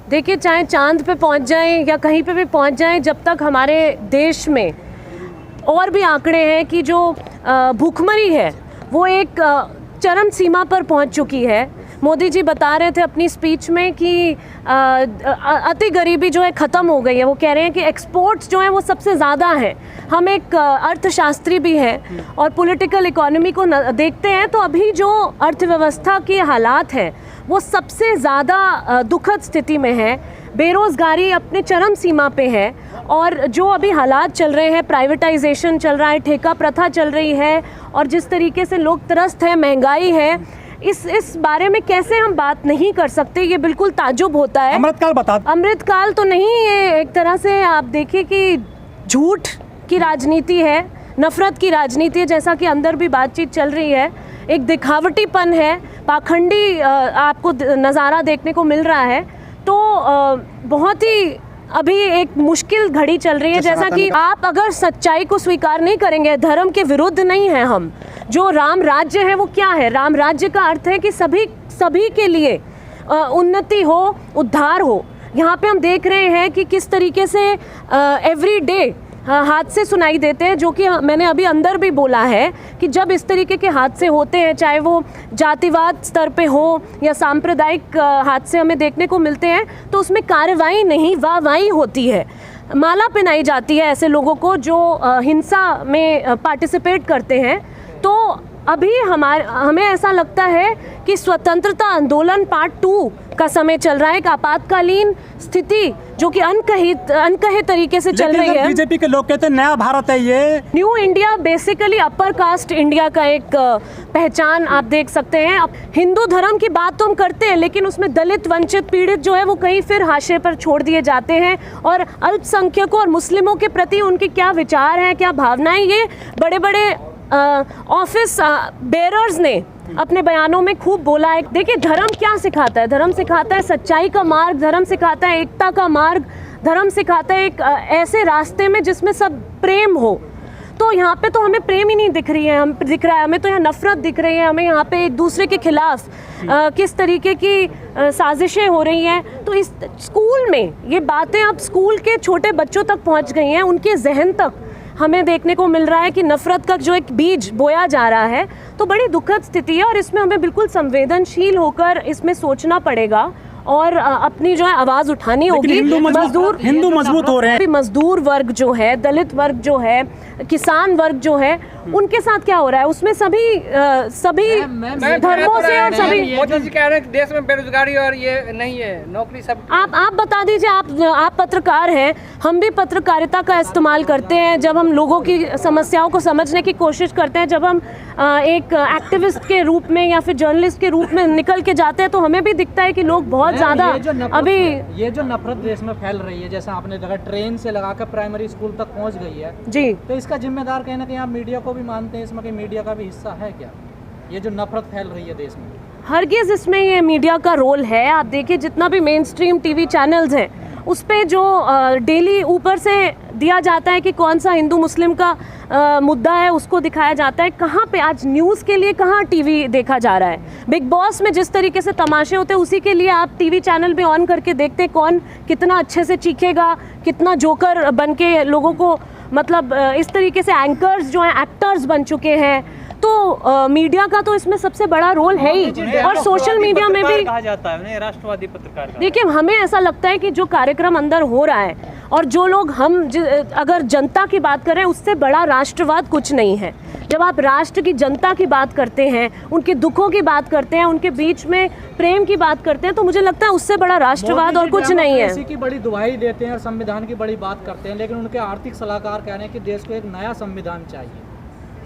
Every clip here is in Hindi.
देखिए, चाहे चांद पे पहुंच जाएं या कहीं पे भी पहुंच जाएं, जब तक हमारे देश में और भी आंकड़े हैं कि जो भूखमरी है वो एक चरम सीमा पर पहुंच चुकी है। मोदी जी बता रहे थे अपनी स्पीच में कि अति गरीबी जो है ख़त्म हो गई है। वो कह रहे हैं कि एक्सपोर्ट्स जो है वो सबसे ज़्यादा हैं। हम एक अर्थशास्त्री भी हैं और पॉलिटिकल इकोनॉमी को देखते हैं तो अभी जो अर्थव्यवस्था के हालात हैं वो सबसे ज़्यादा दुखद स्थिति में है। बेरोज़गारी अपने चरम सीमा पे है और जो अभी हालात चल रहे हैं, प्राइवेटाइजेशन चल रहा है, ठेका प्रथा चल रही है और जिस तरीके से लोग त्रस्त हैं, महंगाई है, इस बारे में कैसे हम बात नहीं कर सकते। ये बिल्कुल ताज्जुब होता है। अमृतकाल बता। अमृतकाल तो नहीं, ये एक तरह से आप देखिए कि झूठ की राजनीति है, नफरत की राजनीति है, जैसा कि अंदर भी बातचीत चल रही है। एक दिखावटीपन है, पाखंडी आपको नज़ारा देखने को मिल रहा है। तो बहुत ही अभी एक मुश्किल घड़ी चल रही है। जैसा कि आप अगर सच्चाई को स्वीकार नहीं करेंगे, धर्म के विरुद्ध नहीं है हम। जो राम राज्य है वो क्या है? राम राज्य का अर्थ है कि सभी के लिए उन्नति हो, उद्धार हो। यहाँ पे हम देख रहे हैं कि किस तरीके से एवरी डे हादसे सुनाई देते हैं, जो कि मैंने अभी अंदर भी बोला है कि जब इस तरीके के हादसे होते हैं, चाहे वो जातिवाद स्तर पे हो या सांप्रदायिक हादसे हमें देखने को मिलते हैं, तो उसमें कार्रवाई नहीं, वाहवाही होती है, माला पहनाई जाती है ऐसे लोगों को जो हिंसा में पार्टिसिपेट करते हैं। तो अभी हमें ऐसा लगता है कि स्वतंत्रता आंदोलन पार्ट 2 का समय चल रहा है। एक आपातकालीन स्थिति जो कि अनकहे तरीके से चल रही है। बीजेपी के लोग कहते हैं नया भारत है ये। New India basically upper caste India का एक पहचान आप देख सकते हैं। अब हिंदू धर्म की बात तो हम करते हैं, लेकिन उसमें दलित, वंचित, पीड़ित जो है वो कहीं फिर हाशिए पर छोड़ दिए जाते हैं। और अल्पसंख्यकों और मुस्लिमों के प्रति उनके क्या विचार हैं, क्या भावनाएं, ये बड़े बड़े ऑफिस बेरर्स ने अपने बयानों में खूब बोला है। देखिए, धर्म क्या सिखाता है? धर्म सिखाता है सच्चाई का मार्ग, धर्म सिखाता है एकता का मार्ग, धर्म सिखाता है एक ऐसे रास्ते में जिसमें सब प्रेम हो। तो यहाँ पे तो हमें प्रेम ही नहीं दिख रही है, दिख रहा है हमें तो यहाँ नफरत दिख रही है। हमें यहाँ पे एक दूसरे के खिलाफ किस तरीके की साजिशें हो रही हैं। तो इस स्कूल में ये बातें अब स्कूल के छोटे बच्चों तक पहुँच गई हैं, उनके जहन तक हमें देखने को मिल रहा है कि नफरत का जो एक बीज बोया जा रहा है। तो बड़ी दुखद स्थिति है और इसमें हमें बिल्कुल संवेदनशील होकर इसमें सोचना पड़ेगा और अपनी जो है आवाज़ उठानी होगी। हिंदू मजबूत हो रहे हैं। मजदूर वर्ग जो है, दलित वर्ग जो है, किसान वर्ग जो है, उनके साथ क्या हो रहा है? उसमें सभी धर्मों से और सभी मोदी जी कह रहे हैं देश में बेरोजगारी और ये नहीं है, नौकरी सब। आप बता दीजिए, आप पत्रकार हैं, हम भी पत्रकारिता का इस्तेमाल करते हैं जब हम लोगों की समस्याओं को समझने की कोशिश करते हैं। जब हम एक एक्टिविस्ट के रूप में या फिर जर्नलिस्ट के रूप में निकल के जाते हैं तो हमें भी दिखता है कि लोग बहुत ज़्यादा अभी ये जो नफरत देश में फैल रही है, जैसा आपने देखा ट्रेन से लगाकर प्राइमरी स्कूल तक पहुंच गई है जी, तो इसका जिम्मेदार कहीं ना कहीं आप मीडिया को भी मानते हैं इसमें, कि मीडिया का भी हिस्सा है क्या ये जो नफरत फैल रही है देश में? हरगिज़ इसमें ये मीडिया का रोल है। आप देखिए, जितना भी मेन स्ट्रीम टीवी चैनल्स हैं उस पे जो डेली ऊपर से दिया जाता है कि कौन सा हिंदू मुस्लिम का मुद्दा है, उसको दिखाया जाता है। कहाँ पे आज न्यूज़ के लिए कहाँ टीवी देखा जा रहा है? बिग बॉस में जिस तरीके से तमाशे होते हैं उसी के लिए आप टीवी चैनल भी ऑन करके देखते हैं कौन कितना अच्छे से चीखेगा, कितना जोकर बन के लोगों को, मतलब इस तरीके से एंकर्स जो हैं एक्टर्स बन चुके हैं। तो मीडिया का तो इसमें सबसे बड़ा रोल है ही। और सोशल मीडिया में भी कहा जाता है राष्ट्रवादी पत्रकार। देखिए, हमें ऐसा लगता है कि जो कार्यक्रम अंदर हो रहा है और जो लोग अगर जनता की बात करें, उससे बड़ा राष्ट्रवाद कुछ नहीं है। जब आप राष्ट्र की जनता की बात करते हैं, उनके दुखों की बात करते हैं, उनके बीच में प्रेम की बात करते हैं, तो मुझे लगता है उससे बड़ा राष्ट्रवाद और कुछ नहीं है। किसी की बड़ी दुहाई देते हैं और संविधान की बड़ी बात करते हैं, लेकिन उनके आर्थिक सलाहकार कह रहे हैं कि देश को एक नया संविधान चाहिए।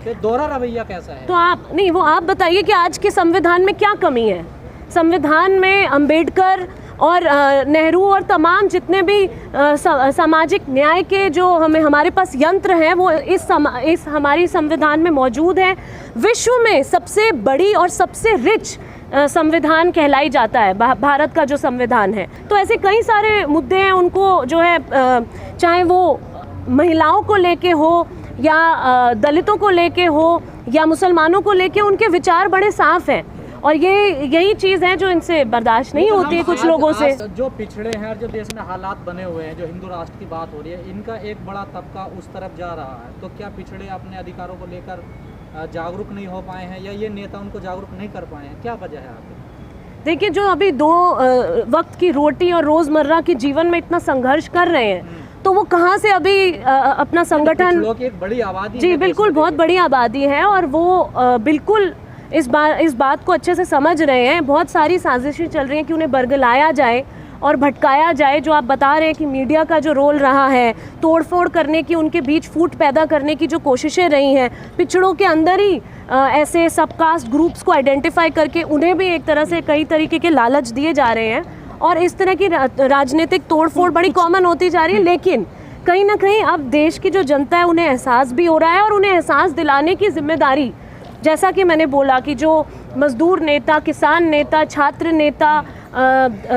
तो दोहरा रवैया कैसा है? तो आप बताइए कि आज के संविधान में क्या कमी है? संविधान में अंबेडकर और नेहरू और तमाम जितने भी सामाजिक न्याय के जो हमारे पास यंत्र हैं वो इस हमारी संविधान में मौजूद है। विश्व में सबसे बड़ी और सबसे रिच संविधान कहलाई जाता है भारत का जो संविधान है। तो ऐसे कई सारे मुद्दे हैं, उनको जो है चाहे वो महिलाओं को लेके हो या दलितों को लेके हो या मुसलमानों को लेके, उनके विचार बड़े साफ हैं और ये यही चीज़ है जो इनसे बर्दाश्त नहीं होती है कुछ लोगों से। जो पिछड़े हैं, जो देश में हालात बने हुए हैं, जो हिंदू राष्ट्र की बात हो रही है, इनका एक बड़ा तबका उस तरफ जा रहा है, तो क्या पिछड़े अपने अधिकारों को लेकर जागरूक नहीं हो पाए हैं, या ये नेता उनको जागरूक नहीं कर पाए हैं? क्या वजह है आखिर? देखिए, जो अभी 2 वक्त की रोटी और रोज़मर्रा के जीवन में इतना संघर्ष कर रहे हैं, तो वो कहाँ से अभी अपना संगठन, लोग एक बड़ी आबादी जी है बिल्कुल बहुत बड़ी आबादी है, और वो बिल्कुल इस बात को अच्छे से समझ रहे हैं। बहुत सारी साजिशें चल रही हैं कि उन्हें बरगलाया जाए और भटकाया जाए। जो आप बता रहे हैं कि मीडिया का जो रोल रहा है, तोड़फोड़ करने की, उनके बीच फूट पैदा करने की जो कोशिशें रही हैं, पिछड़ों के अंदर ही ऐसे सबकास्ट ग्रुप्स को आइडेंटिफाई करके उन्हें भी एक तरह से कई तरीके के लालच दिए जा रहे हैं, और इस तरह की राजनीतिक तोड़फोड़ बड़ी कॉमन होती जा रही है। लेकिन कहीं ना कहीं अब देश की जो जनता है उन्हें एहसास भी हो रहा है, और उन्हें एहसास दिलाने की जिम्मेदारी, जैसा कि मैंने बोला कि जो मजदूर नेता, किसान नेता, छात्र नेता,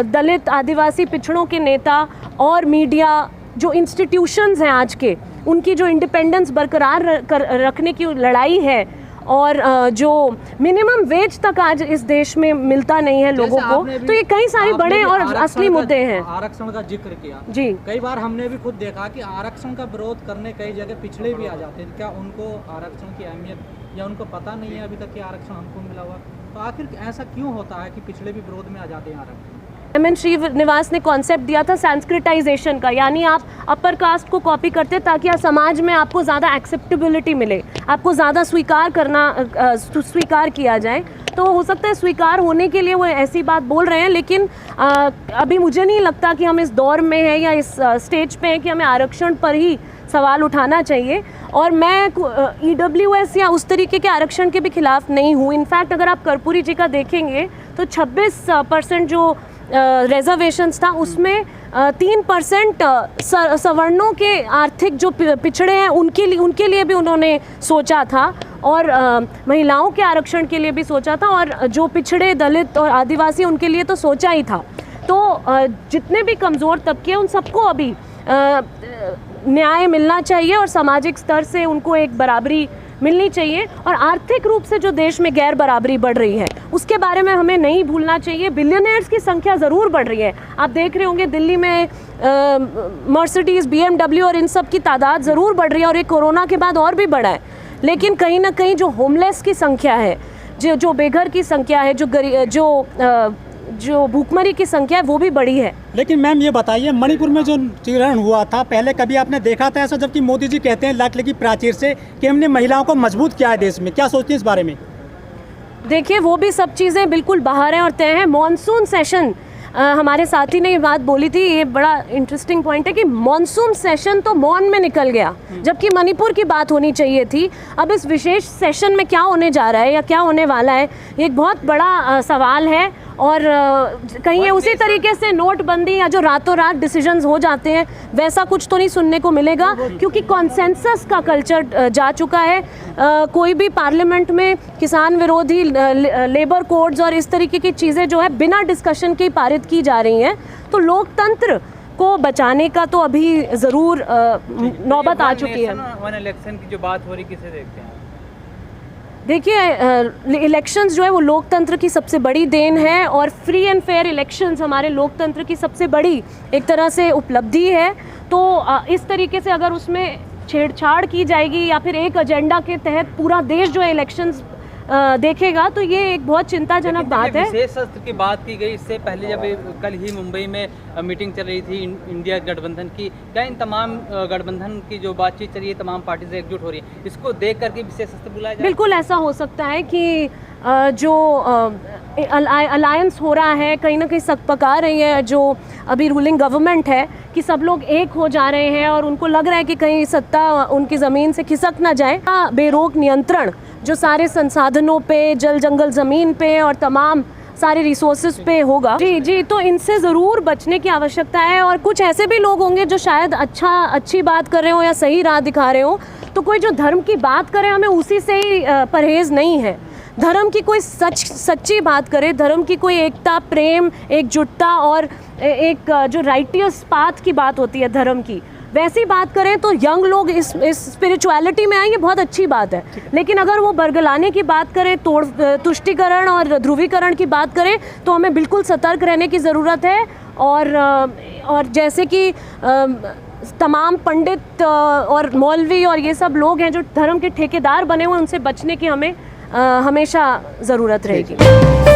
दलित आदिवासी पिछड़ों के नेता और मीडिया, जो इंस्टीट्यूशंस हैं आज के, उनकी जो इंडिपेंडेंस बरकरार रखने की लड़ाई है, और जो मिनिमम वेज तक आज इस देश में मिलता नहीं है लोगों को, तो ये कई सारे बड़े और असली मुद्दे हैं। आरक्षण का जिक्र किया जी, कई बार हमने भी खुद देखा कि आरक्षण का विरोध करने कई जगह पिछड़े भी आ जाते हैं। क्या उनको आरक्षण की अहमियत, या उनको पता नहीं है अभी तक कि आरक्षण हमको मिला हुआ? तो आखिर ऐसा क्यों होता है कि पिछड़े भी विरोध में आ जाते हैं आरक्षण? एम.एन. श्रीनिवास ने कॉन्सेप्ट दिया था संस्कृताइजेशन का, यानी आप अपर कास्ट को कॉपी करते ताकि समाज में आपको ज़्यादा एक्सेप्टेबिलिटी मिले, आपको ज़्यादा स्वीकार किया जाए। तो हो सकता है स्वीकार होने के लिए वो ऐसी बात बोल रहे हैं, लेकिन अभी मुझे नहीं लगता कि हम इस दौर में हैं या इस स्टेज पे हैं कि हमें आरक्षण पर ही सवाल उठाना चाहिए। और मैं EWS या उस तरीके के आरक्षण के भी खिलाफ नहीं हूँ। इनफैक्ट अगर आप कर्पूरी जी का देखेंगे तो 26% जो रिजर्वेशंस था, उसमें 3% सवर्णों के आर्थिक जो पिछड़े हैं उनके लिए भी उन्होंने सोचा था, और महिलाओं के आरक्षण के लिए भी सोचा था, और जो पिछड़े दलित और आदिवासी उनके लिए तो सोचा ही था। तो जितने भी कमज़ोर तबके हैं उन सबको अभी न्याय मिलना चाहिए, और सामाजिक स्तर से उनको एक बराबरी मिलनी चाहिए। और आर्थिक रूप से जो देश में गैर बराबरी बढ़ रही है उसके बारे में हमें नहीं भूलना चाहिए। बिलियनर्स की संख्या ज़रूर बढ़ रही है। आप देख रहे होंगे दिल्ली में मर्सिडीज़, BMW और इन सब की तादाद ज़रूर बढ़ रही है, और ये कोरोना के बाद और भी बढ़ा है। लेकिन कहीं ना कहीं जो होमलेस की संख्या है, जो बेघर की संख्या है, जो भूखमरी की संख्या है, वो भी बढ़ी है। लेकिन मैम ये बताइए, मणिपुर में जो चिरण हुआ था, पहले कभी आपने देखा था ऐसा? जबकि मोदी जी कहते हैं लाख लगी प्राचीर से कि हमने महिलाओं को मजबूत किया है देश में। क्या सोचती हैं इस बारे में? देखिए, वो भी सब चीज़ें बिल्कुल बाहर हैं और तय हैं। मॉनसून सेशन, हमारे साथी ने ये बात बोली थी, ये बड़ा इंटरेस्टिंग पॉइंट है कि मॉनसून सेशन तो मौन में निकल गया, जबकि मणिपुर की बात होनी चाहिए थी। अब इस विशेष सेशन में क्या होने जा रहा है या क्या होने वाला है, ये एक बहुत बड़ा सवाल है। और कहीं ये उसी तरीके से नोटबंदी या जो रातों रात डिसीजंस हो जाते हैं, वैसा कुछ तो नहीं सुनने को मिलेगा, क्योंकि कॉन्सेंसस का कल्चर जा चुका है। कोई भी पार्लियामेंट में किसान विरोधी लेबर कोड्स और इस तरीके की चीज़ें जो है बिना डिस्कशन के पारित की जा रही हैं। तो लोकतंत्र को बचाने का तो अभी ज़रूर नौबत आ चुकी है। इलेक्शन की जो बात हो रही, किसे देखते हैं? देखिए, इलेक्शंस जो है वो लोकतंत्र की सबसे बड़ी देन है, और फ्री एंड फेयर इलेक्शंस हमारे लोकतंत्र की सबसे बड़ी एक तरह से उपलब्धि है। तो इस तरीके से अगर उसमें छेड़छाड़ की जाएगी या फिर एक एजेंडा के तहत पूरा देश जो है इलेक्शंस देखेगा, तो ये एक बहुत चिंताजनक बात है। विशेष सत्र की बात की गई, इससे पहले जब कल ही मुंबई में मीटिंग चल रही थी इंडिया गठबंधन की, क्या इन तमाम गठबंधन की जो बातचीत चल रही है, तमाम पार्टी से एकजुट हो रही है, इसको देख करके विशेष सत्र बुलाया जाए? बिल्कुल ऐसा हो सकता है कि जो अलायंस हो रहा है, कहीं ना कहीं सकपका रही है जो अभी रूलिंग गवर्नमेंट है, कि सब लोग एक हो जा रहे हैं और उनको लग रहा है कि कहीं सत्ता उनकी ज़मीन से खिसक ना जाए। बेरोक नियंत्रण जो सारे संसाधनों पे, जल जंगल ज़मीन पे और तमाम सारे रिसोर्सेज पे होगा, जी, तो इनसे ज़रूर बचने की आवश्यकता है। और कुछ ऐसे भी लोग होंगे जो शायद अच्छी बात कर रहे हो या सही राह दिखा रहे हो, तो कोई जो धर्म की बात करे, हमें उसी से ही परहेज़ नहीं है। धर्म की कोई सच्ची बात करे, धर्म की कोई एकता, प्रेम, एकजुटता और एक जो राइटियस पाथ की बात होती है धर्म की, वैसी बात करें तो यंग लोग इस स्पिरिचुअलिटी में आएंगे, बहुत अच्छी बात है। लेकिन अगर वो बरगलाने की बात करें, तुष्टिकरण और ध्रुवीकरण की बात करें, तो हमें बिल्कुल सतर्क रहने की ज़रूरत है। और जैसे कि तमाम पंडित और मौलवी और ये सब लोग हैं जो धर्म के ठेकेदार बने हुए, उनसे बचने की हमें हमेशा ज़रूरत रहेगी।